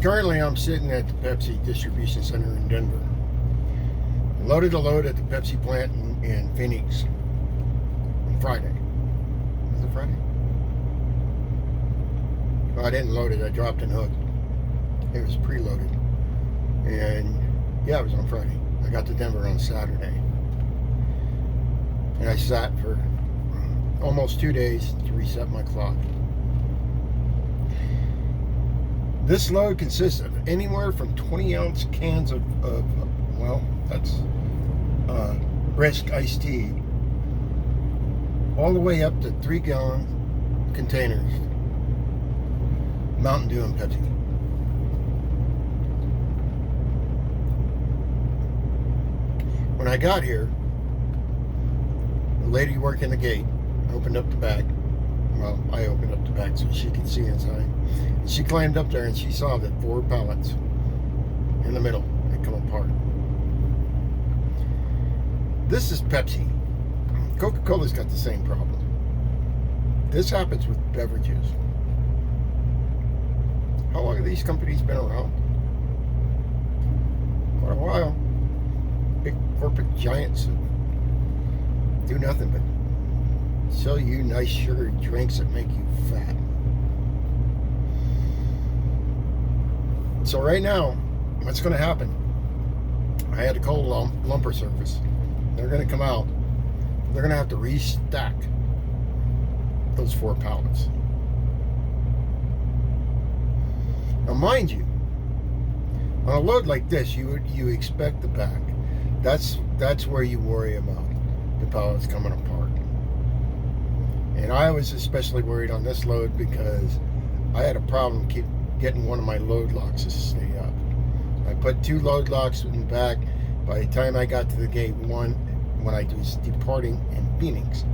Currently, I'm sitting at the Pepsi distribution center in Denver. Loaded a load at the Pepsi plant in Phoenix on Friday. Was it Friday? Well, I didn't load it. I dropped and hooked. It was preloaded. And yeah, it was on Friday. I got to Denver on Saturday. And I sat for almost 2 days to reset my clock. This load consists of anywhere from 20-ounce cans of that's brisk iced tea, all the way up to 3-gallon containers, Mountain Dew and Pepsi. When I got here, the lady working the gate opened up the back. Well, I opened up the back so she could see inside. And she climbed up there and she saw that 4 pallets in the middle had come apart. This is Pepsi. Coca-Cola's got the same problem. This happens with beverages. How long have these companies been around? Quite a while. Big corporate giants do nothing but sell you nice sugary drinks that make you fat. So right now, what's going to happen? I had to call lumber service. They're going to come out. They're going to have to restack those 4 pallets. Now, mind you, on a load like this, you expect the back. That's where you worry about the pallets coming apart. And I was especially worried on this load because I had a problem keep getting one of my load locks to stay up. I put 2 load locks in the back. By the time I got to the gate, one, when I was departing in Phoenix,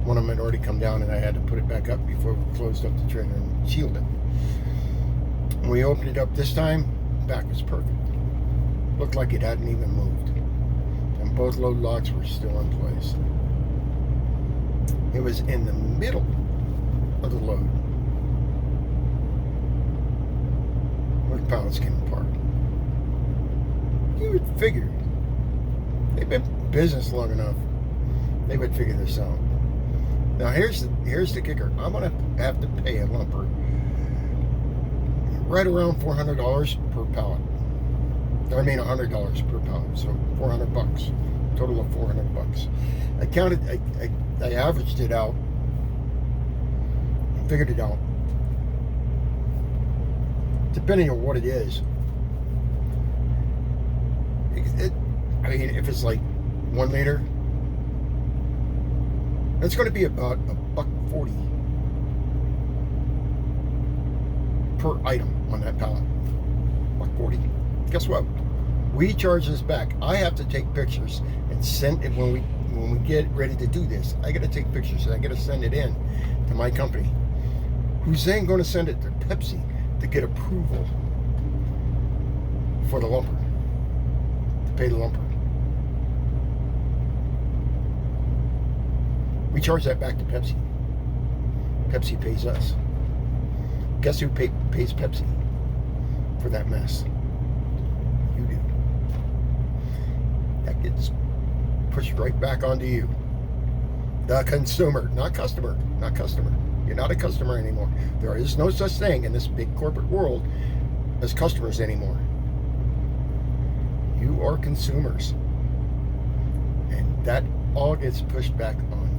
one of them had already come down and I had to put it back up before we closed up the trailer and shielded it. When we opened it up this time, back was perfect. Looked like it hadn't even moved. And both load locks were still in place. It was in the middle of the load where the pallets came apart. You would figure they've been in business long enough, they would figure this out. Now here's the kicker. I'm gonna have to pay a lumper right around $400 per pallet. I mean $100 per pallet, so $400. Total of $400. I averaged it out, figured it out. Depending on what it is, I mean, if it's like 1 liter, it's going to be about $1.40 per item on that pallet. $1.40. Guess what? We charge this back. I have to take pictures and send it when we get ready to do this. I got to take pictures and I got to send it in to my company, who's then going to send it to Pepsi to get approval for the lumper, to pay the lumper. We charge that back to Pepsi. Pepsi pays us. Guess who pays Pepsi for that mess? You do. That gets pushed right back onto you. The consumer, not customer, not customer. You're not a customer anymore. There is no such thing in this big corporate world as customers anymore. You are consumers. And that all gets pushed back on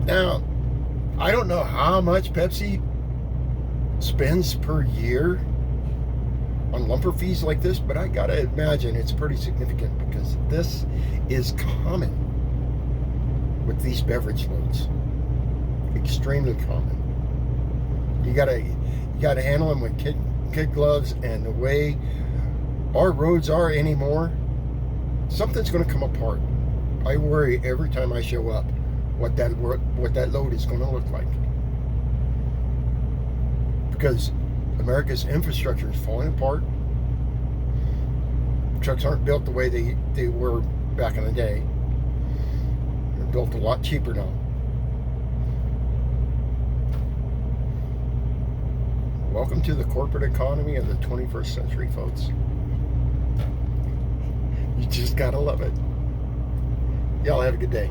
you. Now, I don't know how much Pepsi spends per year on lumper fees like this, but I gotta imagine it's pretty significant because this is common with these beverage loads. Extremely common. You gotta handle them with kid gloves, and the way our roads are anymore, something's gonna come apart. I worry every time I show up what that load is gonna look like. Because America's infrastructure is falling apart. Trucks aren't built the way they were back in the day. They're built a lot cheaper now. Welcome to the corporate economy of the 21st century, folks. You just gotta love it. Y'all have a good day.